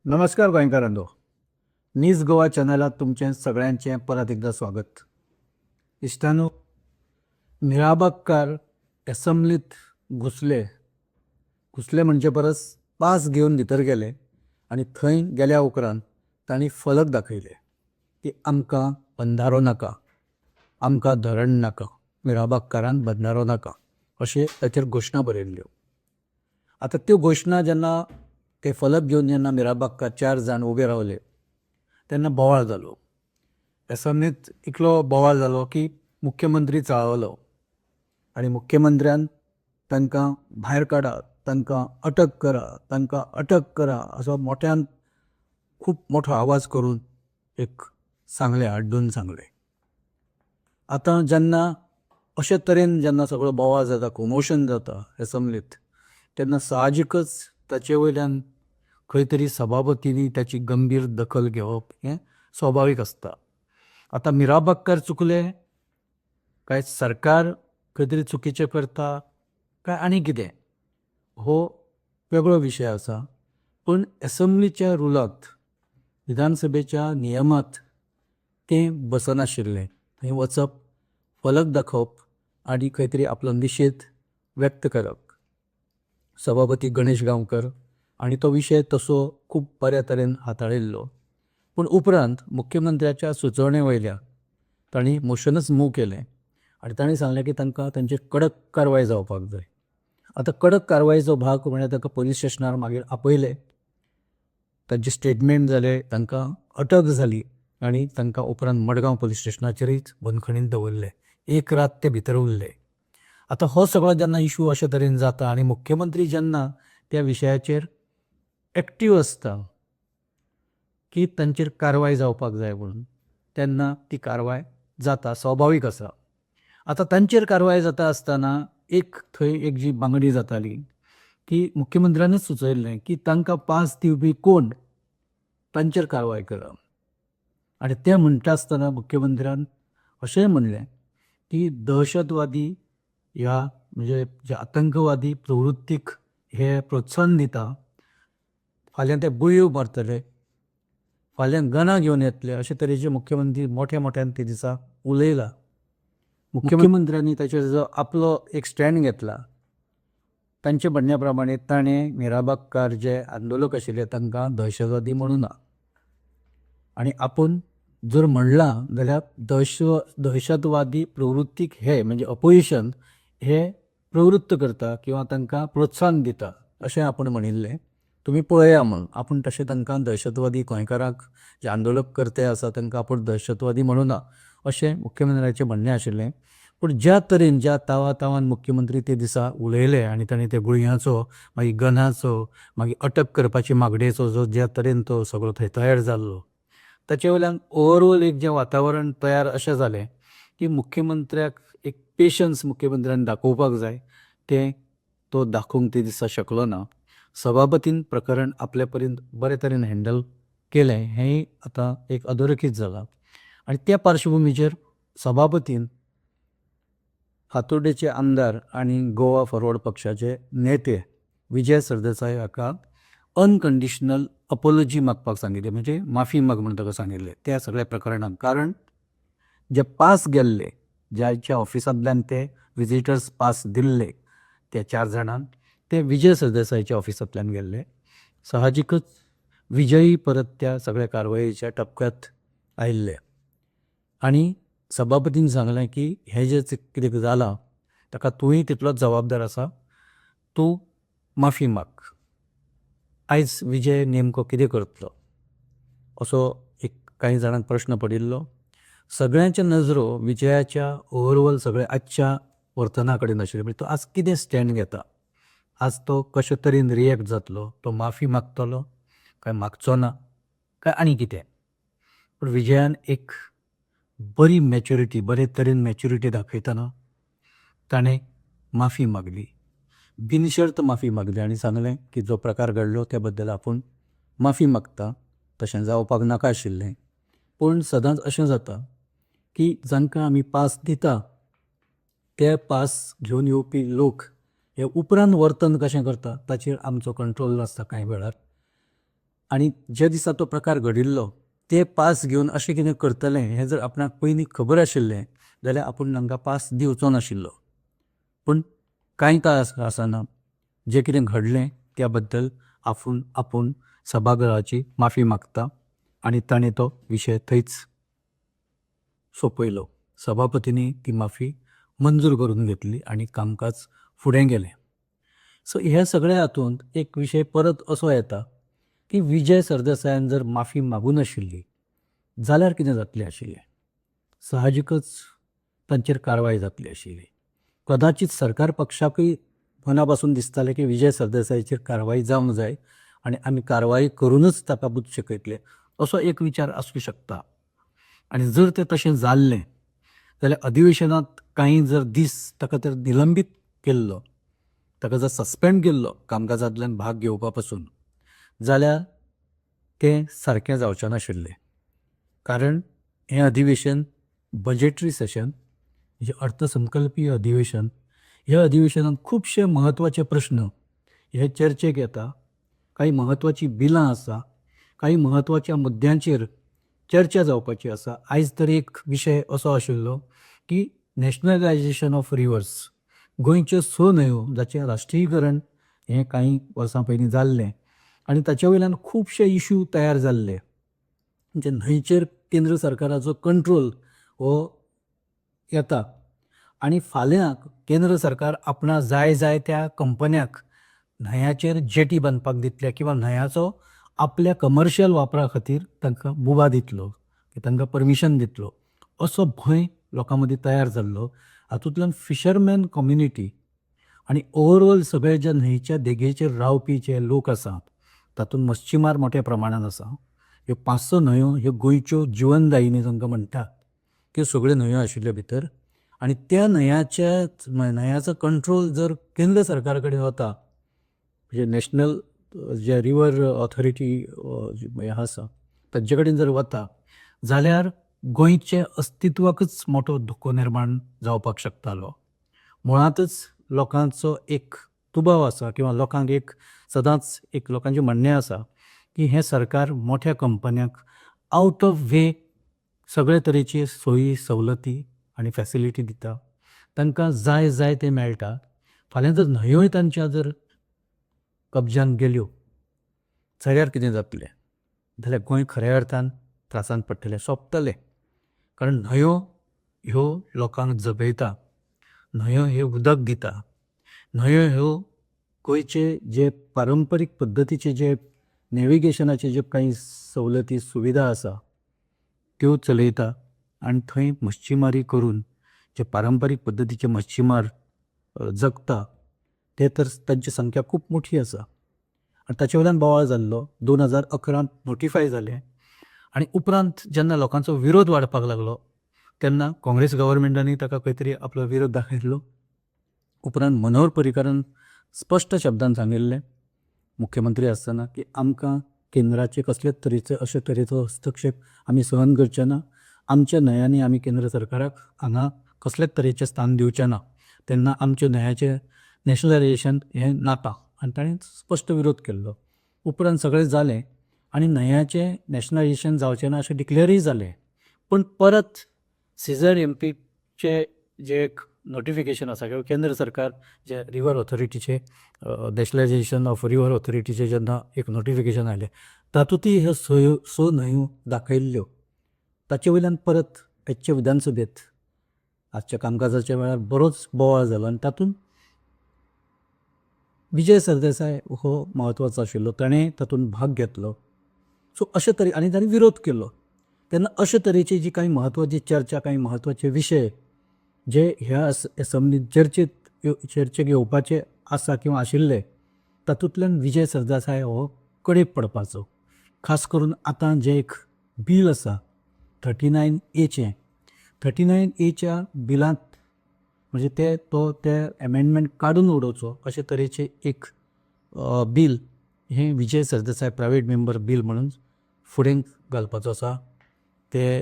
नमस्कार गोंयकारांनो. न्यूज गोवा चॅनलात तुमचे सगळ्यांचे परत एकदा स्वागत. इश्टानो, मिराबागकार एसंब्लीत घुसले म्हणजे परस पास घेवन भितर गेले आनी थंय गेल्या उपरांत तांणी फलक दाखयले की आमकां बंधारो नाका, आमकां धरण नाका, मिराबागकारांक बंधारो नाका अशें ताचेर घोशणा बरयल्ल्यो. आतां त्यो घोशणा जेन्ना ते फलक घेवन जेन्ना मिराबागकार 4 जाण उबे रावले तेन्ना बोवाळ जालो. एसंब्लीत इतलो बोवाळ जालो की मुख्यमंत्री चाळवलो आनी मुख्यमंत्र्यान तांकां भायर काडा, तांकां अटक करा असो मोठ्यान खूब मोठो आवाज करून एक सांगलें, हाड्डून सांगलें. आतां जेन्ना अशे तरेन जेन्ना सगळो बोवाळ जाता, कमोशन जाता एसंब्लीत, तेन्ना साहजिकच ताचे वयल्यान खंय तरी सभापतींनी ताची गंभीर दखल घेवप हें स्वाभावीक आसता. आतां मिराबागकार चुकले काय सरकार खंय तरी चुकीचें करता काय आनी कितें हो वेगळो विशय आसा. पूण एसंब्लीच्या रुलांत, विधानसभेच्या नियमांत तें बसनाशिल्लें. थंय वचप, फलक दाखोवप आनी खंय तरी आपलो निशेध व्यक्त करप. सभापती गणेश गांवकर आनी तो विशय तसो खूब बऱ्या तरेन हाताळिल्लो. पूण उपरांत मुख्यमंत्र्याच्या सुचोवणे वयल्यान तांणी मोशनच मूव केलें आनी तांणी सांगलें की तांकां तांचेर कडक कारवाय जावपाक जाय. आतां कडक कारवायेचो भाग म्हळ्यार तांकां पुलीस स्टेशनार मागीर आपयलें, तांचें स्टेटमेंट जालें, तांकां अटक जाली आनी तांकां उपरांत मडगांव पुलीस स्टेशनाचेरच बंदखणींत दवरले. एक रात ते भितर उरले. आतां हो सगळो जेन्ना इशू अशे तरेन जाता आनी मुख्यमंत्री जेन्ना त्या विशयाचेर एक्टीव आसता की तांचेर कारवाय जावपाक जाय म्हणून, तेन्ना ती कारवाय जाता, स्वाभावीक आसा. आतां तांचेर कारवाय जाता आसतना थंय एक जी बांगडी जाताली की मुख्यमंत्र्यानूच सुचयल्लें की तांकां पास दिवपी कोण तांचेर कारवाय करप. आनी तें म्हणटा आसतना मुख्यमंत्र्यान अशेंय म्हणलें की दहशतवादी ह्या म्हणजे जे आतंकवादी प्रवृत्तीक हे प्रोत्साहन दिता, फाल्यां ते गुळयो मारतले, फाल्यां गनां घेवन येतले, अशे तरेचे मुख्यमंत्री मोठ्यान ते दिसा उलयला. मुख्यमंत्र्यांनी ताचेर जो आपलो एक स्टँड घेतला, तांचे म्हणण्या प्रमाणे ताणें मिराबागकार जे आंदोलक आशिल्ले तांकां दहशतवादी म्हणूं ना आनी आपूण जर म्हणलां जाल्यार दहशतवादी प्रवृत्तीक हे म्हणजे अपोजिशन हे प्रवृत्त करता किंवा तांकां प्रोत्साहन दिता अशें आपूण म्हणिल्लें. तुमी पळया म्हणून आपूण तशें तांकां दहशतवादी गोंयकारांक जे आंदोलक करते आसा तांकां आपूण दहशतवादी म्हणूं ना अशें मुख्यमंत्र्याचें म्हणणें आशिल्लें. पूण ज्या तरेन ज्या तावान मुख्यमंत्री ते दिसा उलयले आनी ताणें ते गुळयांचो मागीर गनाचो मागीर अटक करपाची मागणेचो जो ज्या तरेन तो सगळो थंय तयार जाल्लो, ताचे वयल्यान ओवरऑल एक जें वातावरण तयार अशें जालें की मुख्यमंत्र्याक एक पेशन्स मुख्यमंत्र्यान दाखोवपाक जाय, तें तो दाखोवंक ते दिसा शकलो ना. सभापतीन प्रकरण आपल्या परीन बरे तरेन हँडल केलें हेंय आतां एक अधोरेखीत जालां. आनी त्या पार्श्वभुमीचेर सभापतीन फातोर्डेचे आमदार आनी गोवा फॉरवर्ड पक्षाचे नेते विजय सरदेसाय हाका अनकंडिशनल अपॉलॉजी मागपाक सांगिल्लें, म्हणजे माफी माग म्हणून ताका सांगिल्लें त्या सगळ्या प्रकरणांक. कारण जे पास गेल्ले, ज्याच्या ऑफिसांतल्यान ते विजिटर्स पास दिल्ले त्या 4 जाणांक, ते विजय सरदेसायच्या ऑफिसांतल्यान गेल्ले. साहजिकच विजयी परत त्या सगळ्या कारवायेच्या टपक्यांत आयिल्ले आनी सभापतीन सांगलें की हें जें कितें जालां ताका तूंय तितलोच जबाबदार आसा, तूं माफी माग. आयज विजय नेमको कितें करतलो असो एक कांय जाणांक प्रश्न पडिल्लो. सगळ्यांच्यो नजरो विजयाच्या ओवरऑल सगळ्या आजच्या वर्तना कडेन आशिल्ल्यो. म्हणजे तो आज कितें स्टँड घेता, आज तो कशे तरेन रिएक्ट जातलो, तो माफी मागतलो काय मागचो ना काय आनी कितें. पूण विजयान एक बरी मॅच्युरिटी, बरे तरेन मॅच्युरिटी दाखयतना ताणें माफी मागली, बिनशर्त माफी मागली आनी सांगलें की जो प्रकार घडलो त्या बद्दल आपूण माफी मागता, तशें जावपाक नाका आशिल्लें. पूण सदांच अशें जाता की जांकां आमी पास दिता ते पास घेवन येवपी लोक हे उपरांत वर्तन कशें करता ताचेर आमचो कंट्रोल नासता कांय वेळार. आनी ज्या दिसा तो प्रकार घडिल्लो ते पास घेवन अशें कितें करतलें हें जर आपणाक पयलीं खबर आशिल्लें जाल्यार आपूण तांकां पास दिवचो नाशिल्लो. पूण कांय काळ आसना जें कितें घडलें त्या बद्दल आपूण सभाघराची माफी मागता आनी ताणें तो विशय थंयच सोंपयलो. सभापतींनी ती माफी मंजूर करून घेतली आनी कामकाज फुडें गेलें. सो ह्या सगळ्या हातूंत एक विशय परत असो येता की विजय सरदेसायान जर माफी मागूं नाशिल्ली जाल्यार कितें जातलें आशिल्लें. साहजिकच तांचेर कारवाय जातली आशिल्ली. कदाचित सरकार पक्षाकूय मना पासून दिसतालें की विजय सरदेसायाचेर कारवाय जावंक जाय आनी आमी कारवाय करूनच ताका बूत शिकयतले असो एक विचार आसूं शकता. आनी जर तें तशें जाल्लें जाल्यार अधिवेशनांत कांय जर दीस ताका तर निलंबीत केल्लो, ताका जर सस्पेंड केल्लो कामकाजांतल्यान भाग घेवपा पासून, जाल्यार तें सारकें जावचें नाशिल्लें. कारण हें अधिवेशन बजेटरी सेशन, म्हणजे अर्थसंकल्पीय अधिवेशन. ह्या अधिवेशनांत खुबशे म्हत्वाचे प्रश्न हे चर्चेक येता. कांय म्हत्वाची बिलां आसा, कांय म्हत्वाच्या मुद्द्यांचेर चर्चा जावपाची आसा. आयज तर एक विशय असो आशिल्लो की नॅशनलायजेशन ऑफ रिवर्स. गोंयच्यो 6 न्हंयो जाचें राष्ट्रीयकरण हें कांय वर्सां पयलीं जाल्लें आनी ताचे वयल्यान खुबशे इश्यू तयार जाल्ले. म्हणजे न्हंयचेर केंद्र सरकाराचो कंट्रोल हो येता आनी फाल्यां केंद्र सरकार आपणा जाय त्या कंपन्याक न्हंयाचेर जेटी बांदपाक दितले किंवा न्हंयाचो आपल्या कमर्शियल वापरा खातीर तांकां मुभा दितलो, तांकां परमिशन दितलो असो भंय लोकां मदीं तयार जाल्लो. हातूंतल्यान फिशरमॅन कम्युनिटी आनी ओवरऑल सगळे जे न्हंयच्या देगेचेर रावपी जे लोक आसात तातूंत मच्छीमार मोठ्या प्रमाणान आसा. ह्यो 5-6 न्हंयो ह्यो गोंयच्यो जिवनदायिनी जांकां म्हणटात त्यो सगळ्यो न्हंयो आशिल्ल्यो भितर. आनी त्या न्हंयाचो कंट्रोल जर केंद्र सरकारा कडेन वता, म्हणजे नॅशनल जे रिवर ऑथॉरिटी हें आसा तांचे कडेन जर वता जाल्यार गोंयचे अस्तित्वाकच मोठो धोको निर्माण जावपाक शकतालो. मुळांतच लोकांचो एक दुबाव आसा किंवा लोकांक एक सदांच एक लोकांचें म्हणणें आसा की हें सरकार मोठ्या कंपन्यांक आवट ऑफ वे सगळे तरेची सोयी सवलती आनी फॅसिलिटी दिता, तांकां जाय तें मेळटा. फाल्यां जर न्हंयोय तांच्या जर कब्ज्यान गेल्यो जाल्यार कितें जातलें, जाल्यार गोंय खऱ्या अर्थान त्रासांत पडटलें, सोंपतलें. कारण न्हंयो ह्यो लोकांक जगयता, न्हंयो ह्यो उदक दिता, न्हंयो ह्यो गोंयचे जे पारंपारीक पद्दतीचे जे नॅविगेशनाचे जे कांय सवलती सुविधा आसा त्यो चलयता. आनी थंय मच्छीमारी करून जे पारंपारीक पद्दतीचे मच्छीमार जगता ते तर तांची संख्या खूब मोठी आसा. आनी ताचे वयल्यान बोवाळ जाल्लो 2011 नोटिफाय जालें आनी उपरांत जेन्ना लोकांचो विरोध वाडपाक लागलो तेन्ना काँग्रेस गव्हर्मेंटांनी ताका खंय तरी आपलो विरोध दाखयलो. उपरांत मनोहर पर्रीकारान स्पश्ट शब्दान सांगिल्लें मुख्यमंत्री आसतना की आमकां केंद्राचे कसलेच तरेचो अशे तरेचो हस्तक्षेप आमी सहन करचे ना. आमच्या न्हंयांनी आमी केंद्र सरकाराक हांगा कसलेच तरेचें स्थान दिवचें ना. तेन्ना आमच्या न्हंयाचें नॅशनलायजेशन हें नाका आनी ताणें स्पश्ट विरोध केल्लो. उपरांत सगळें जालें आनी न्हंयाचें नॅशनलायजेशन जावचें ना अशें डिक्लेअरय जालें. पूण परत सीझर एमपीचे जे एक नोटिफिकेशन आसा किंवा केंद्र सरकार जे रिवर ऑथॉरिटीचे नॅशनलायजेशन ऑफ रिवर ऑथॉरिटीचे जेन्ना एक नोटिफिकेशन आयलें तातूंतय ह्यो 6 न्हंयो दाखयल्ल्यो. ताचे वयल्यान परत आयचे विधानसभेंत आजच्या कामकाजाच्या वेळार बरोच बोवाळ जालो आनी तातूंत विजय सरदेसाय हो म्हत्वाचो आशिल्लो, ताणें तातूंत भाग घेतलो. सो अशे तरे आनी ताणें विरोध केलो. तेन्ना अशे तरेची जी कांय म्हत्वाची चर्चा, कांय म्हत्वाचे विशय जे ह्या एसंब्लींत चर्चेक येवपाचे आसा किंवा आशिल्ले तातूंतल्यान विजय सरदेसाय हो कडेक पडपाचो. खास करून आतां जे एक बील आसा 39A 39A बिलांत म्हणजे ते एमेंडमेंट काडून उडोवचो अशे तरेचे एक बील हें Vijay Sardesai private member bill म्हणून फुडें घालपाचो आसा, ते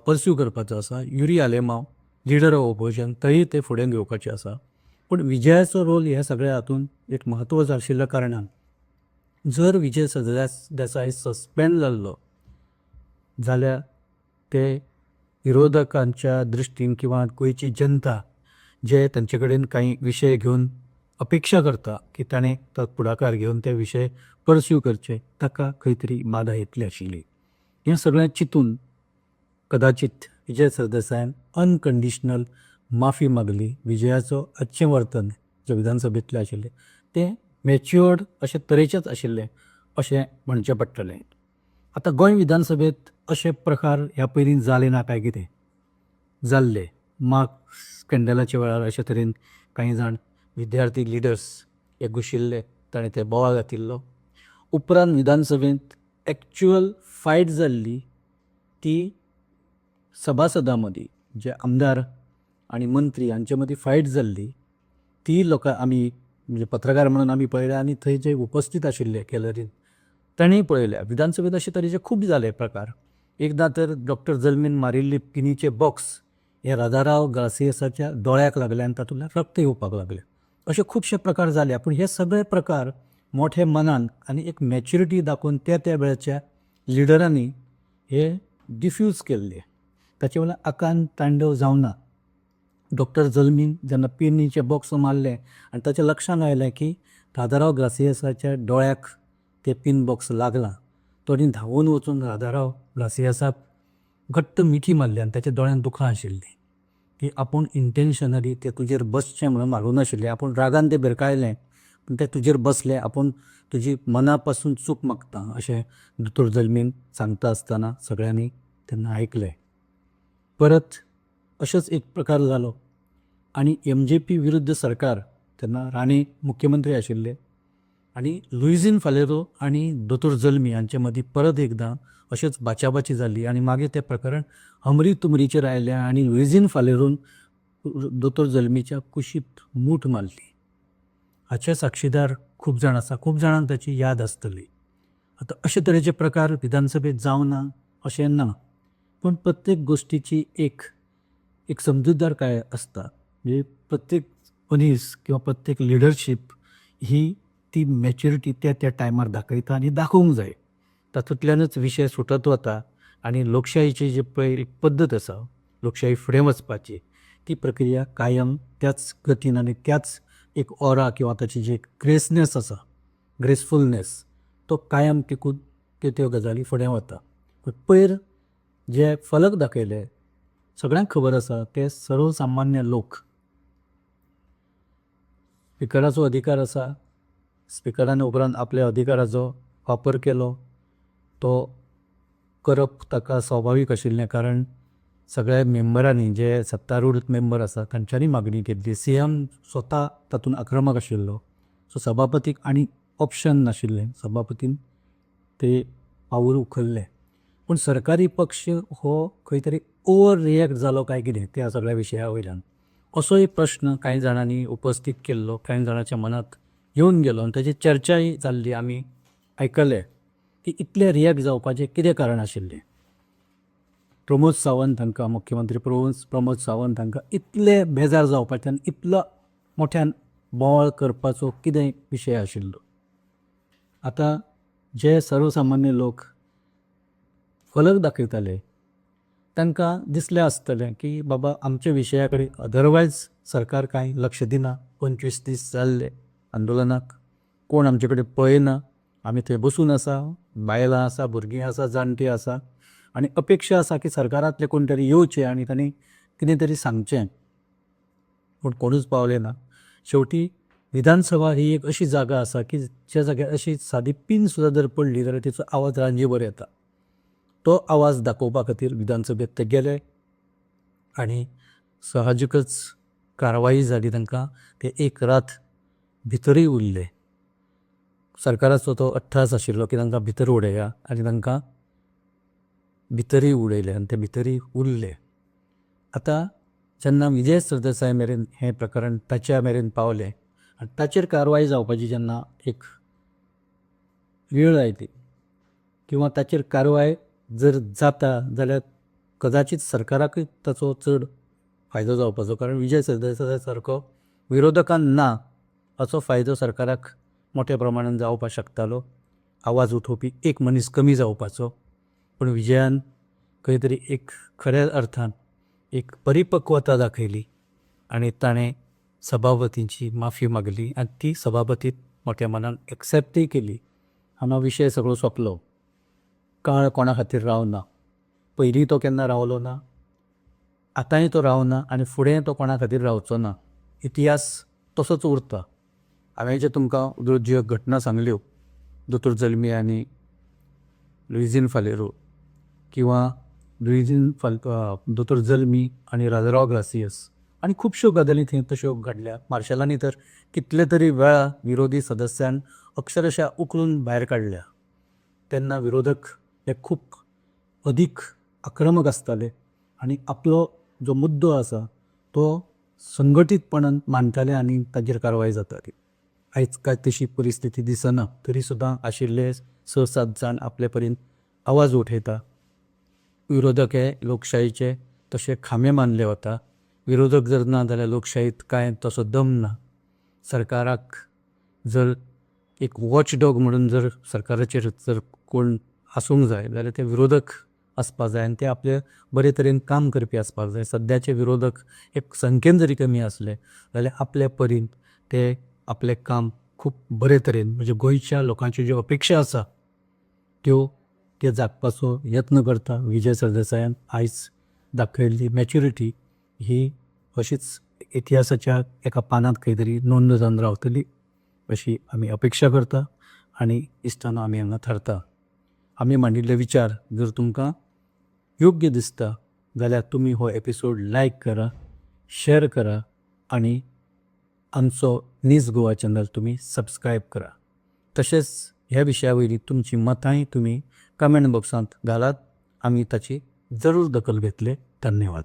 पर्स्यू करपाचो आसा. Yuri Alemao leader of opposition थंय ते फुडें घेवपाचे आसा. पूण विजयाचो रोल ह्या सगळ्या हातूंत एक म्हत्व आशिल्ल्या कारणान जर विजय सरदेसाय सस्पेंड जाल्लो जाल्यार ते विरोधकांच्या दृश्टीन किंवा गोंयची जनता जे तांचे कडेन काही विशय घेवन अपेक्षा करता की ताणें तो फुडाकार घेवन ते विशय परस्यू करचे, ताका खंय तरी बाधा येतली आशिल्ली. हें सगळें चिंतून कदाचित विजय सरदेसायान अनकंडिशनल माफी मागली. विजयाचो आजचें वर्तन जे विधानसभेंतलें आशिल्लें तें मॅच्युअर्ड अशे तरेचेंच आशिल्लें अशें म्हणचें पडटलें. आतां गोंय विधानसभेंत अशे प्रकार ह्या पयलीं जाले ना काय कितें जाल्ले. मार्क्स स्कॅन्डलाच्या वेळार अशे तरेन कांय जाण विद्यार्थी लिडर्स हे घुशिल्ले, ताणें ते बोवाळ घातिल्लो. उपरांत विधानसभेंत एक्चुअल फायट जाल्ली ती सभासदां मदीं, जे आमदार आनी मंत्री हांचे मदीं फायट जाल्ली ती लोकां आमी म्हणजे पत्रकार म्हणून आमी पळयल्या आनी थंय जे उपस्थित आशिल्ले गॅलरीन तांणीय पळयल्या. विधानसभेंत अशे तरेचे खूब जाले प्रकार. एकदां तर डॉक्टर जल्मीन मारिल्ली पिनीचे बॉक्स हे राजाराव गार्सियसाच्या दोळ्याक लागले आनी तातूंतल्यान रक्त येवपाक लागलें. अशे खुबशे प्रकार जाले. पूण हे सगळे प्रकार मोठे मनान आनी एक मॅच्युरिटी दाखोवन त्या वेळाच्या लिडरांनी हे डिफ्यूज केल्ले. ताचे वेळार आकांत तांडव जावना. डॉक्टर जल्मीन जेन्ना पिनीचे बॉक्स मारले आनी ताच्या लक्षांत आयलें की राजाराव गार्सियसाच्या दोळ्याक ते पिन बॉक्स लागला, तो धांवून वचून राजाराव गार्सियसाक घट्ट मिठी मारली आनी ताच्या दोळ्यांत दुखां आशिल्लीं की आपूण इंटेन्शनली ते तुजेर बसचें म्हणून मारूं नाशिल्लें, आपूण रागान तें भिरकायलें पूण तें तुजेर बसलें, आपूण तुजी मना पासून चूक मागता अशें दोतोर जल्मीन सांगता आसतना सगळ्यांनी तेन्ना आयकलें. परत अशेंच एक प्रकार जालो आनी MJP विरुद्ध सरकार तेन्ना राणे मुख्यमंत्री आशिल्ले आनी लुइजीन फालेरो आनी दोतोर जल्मी हांचे मदीं परत एकदां अशेंच बाचाबाची जाली आनी मागीर तें प्रकरण हमरी तुमरीचेर आयलें आनी लुइजीन फालेरोन दोतोर जल्मीच्या कुशीक मूठ मारली. हाचे साक्षीदार खूब जाण आसा, खूब जाणांक ताची याद आसतली. आतां अशे तरेचे प्रकार विधानसभेत जावं ना अशें ना, पूण प्रत्येक गोश्टीची एक समजूतदारकाय आसता. म्हणजे प्रत्येक मनीस किंवा प्रत्येक लिडरशीप ही ती मॅच्युरिटी त्या टायमार दाखयता आनी दाखोवंक जाय. तातूंतल्यानच विशय सुटत वता आनी लोकशायेची जी पळय एक पद्दत आसा लोकशाही फुडें वचपाची ती प्रक्रिया कायम त्याच गतीन आनी त्याच एक ऑरा किंवा ताची जी ग्रेसनेस आसा, ग्रेसफुलनेस, तो कायम टिकून त्यो गजाली फुडें वता. पयर जे फलक दाखयले सगळ्यांक खबर आसा ते सर्वसामान्य लोक. स्पिकराचो अधिकार आसा, स्पिकरान उपरांत आपल्या अधिकाराचो वापर केलो, तो करप ताका स्वाभावीक आशिल्लें कारण सगळ्या मेंबरांनी जे सत्तारूढ मेंबर आसा तांच्यांनी मागणी केल्ली. CM स्वता तातूंत आक्रमक आशिल्लो, सो सभापतीक आनी ऑप्शन नाशिल्लें, सभापतीन ते पावूल उखल्लें. पूण सरकारी पक्ष हो खंय तरी ओवर रिएक्ट जालो काय कितें त्या सगळ्या विशया वयल्यान असोय प्रश्न कांय जाणांनी उपस्थित केल्लो, कांय जाणांच्या मनांत येवन गेलो आनी ताची चर्चाय जाल्ली. आमी आयकलें की इतलें रिएक्ट जावपाचें कितें कारण आशिल्लें. प्रमोद सावंत हांकां, मुख्यमंत्री प्रमोद सावंत हांकां इतलें बेजार जावपाचें आनी इतलो मोठ्यान बोवाळ करपाचो कितें विशय आशिल्लो. आतां जे सर्वसामान्य लोक फलक दाखयताले तांकां दिसलें आसतलें की बाबा आमच्या विशया कडेन अदरवायज सरकार कांय लक्ष दिना. 25 दीस जाल्ले आंदोलनाक, कोण आमचे कडेन पळयना, आमी थंय बसून आसा, बायलां आसा, भुरगीं आसा, जाणटी आसा आनी अपेक्षा आसा की सरकारांतले कोण तरी येवचे आनी तांणी कितें तरी सांगचें. पूण कोणूच पावलें ना. शेवटी विधानसभा ही एक अशी जागा आसा की ज्या जाग्यार अशी सादी पीन सुद्दां जर पडली जाल्यार तिचो आवाज रांजीभर येता. तो आवाज दाखोवपा खातीर विधानसभेत ते गेले आनी साहजिकच कारवाई जाली. तांकां ते एक रात भितरूय उरले. सरकाराचो तो अट्टास आशिल्लो की तांकां भितर उडया आनी तांकां भितरूय उडयले आनी ते भितरूय उरले. आतां जेन्ना विजय सरदेसाय मेरेन हें प्रकरण ताच्या मेरेन पावलें आनी ताचेर कारवाय जावपाची जेन्ना एक वेळ आयली किंवा ताचेर कारवाय जर जाता जाल्यार कदाचित सरकाराकूय ताचो चड फायदो जावपाचो, कारण विजय सरदेसाय सारको विरोधकांक ना हाचो फायदो सरकाराक मोठ्या प्रमाणान जावपाक शकतालो. आवाज उठोवपी एक मनीस कमी जावपाचो, पूण विजयान खंय तरी एक खऱ्या अर्थान एक परिपक्वता दाखयली आनी ताणें सभापतींची माफी मागली आनी ती सभापती मोठ्या मनान एक्सेप्टूय केली. हांगा विशय सगळो सोंपलो. काळ कोणा खातीर रावना. पयलीं तो केन्ना रावलो ना, आतांय तो रावना आनी फुडें तो कोणा खातीर रावचो ना. इतिहास तसोच उरता. हांवें जे तुमकां ज्यो घटना सांगल्यो, दोतोर जल्मी आनी लुइजीन फालेरो, किंवा दोतोर जल्मी आनी राजाराव ग्रासियस, आनी खुबश्यो गजाली थंय तश्यो घडल्या. मार्शलांनी तर कितले तरी वेळा विरोधी सदस्यान अक्षरशा उखलून भायर काडल्या. तेन्ना विरोधक हे खूब अदीक आक्रमक आसताले आनी आपलो जो मुद्दो आसा तो संघटीतपणान मांडटाले आनी ताजेर कारवाय जाताली. आयज काय तशी परिस्थिती दिसना, तरी सुद्दां आशिल्ले 6-7 जाण आपले परीन आवाज उठयता. विरोधक हे लोकशायेचे तशे खांबे मानले वता. विरोधक जर ना जाल्यार लोकशायेंत कांय तसो दम ना. सरकाराक जर एक वॉचडॉग म्हणून जर सरकाराचेर जर कोण आसूंक जाय जाल्यार ते विरोधक आसपाक जाय आनी ते आपले बरे तरेन काम करपी आसपाक जाय. सद्याचे विरोधक एक संख्येन जरी कमी आसले जाल्यार आपले परीन ते आपलें काम खूब बरे तरेन, म्हणजे गोंयच्या लोकांच्यो ज्यो अपेक्षा आसा त्यो जागपाचो यत्न करता. विजय सरदेसायान आयज दाखयल्ली मॅच्युरिटी ही अशीच इतिहासाच्या एका पानांत खंय तरी नोंद जावन रावतली अशी आमी अपेक्षा करता आनी इश्टानो आमी हांगा थारता. आमी मांडिल्ले विचार जर तुमकां योग्य दिसता जाल्यार तुमी हो एपिसोड लायक करा, शेअर करा आनी आमचो न्यूज गोवा चॅनल तुमी सबस्क्रायब करा. तशेंच ह्या विशया वयली तुमची मतांय तुमी कमेंट बॉक्सांत घालात. आमी ताची जरूर दखल घेतले. धन्यवाद.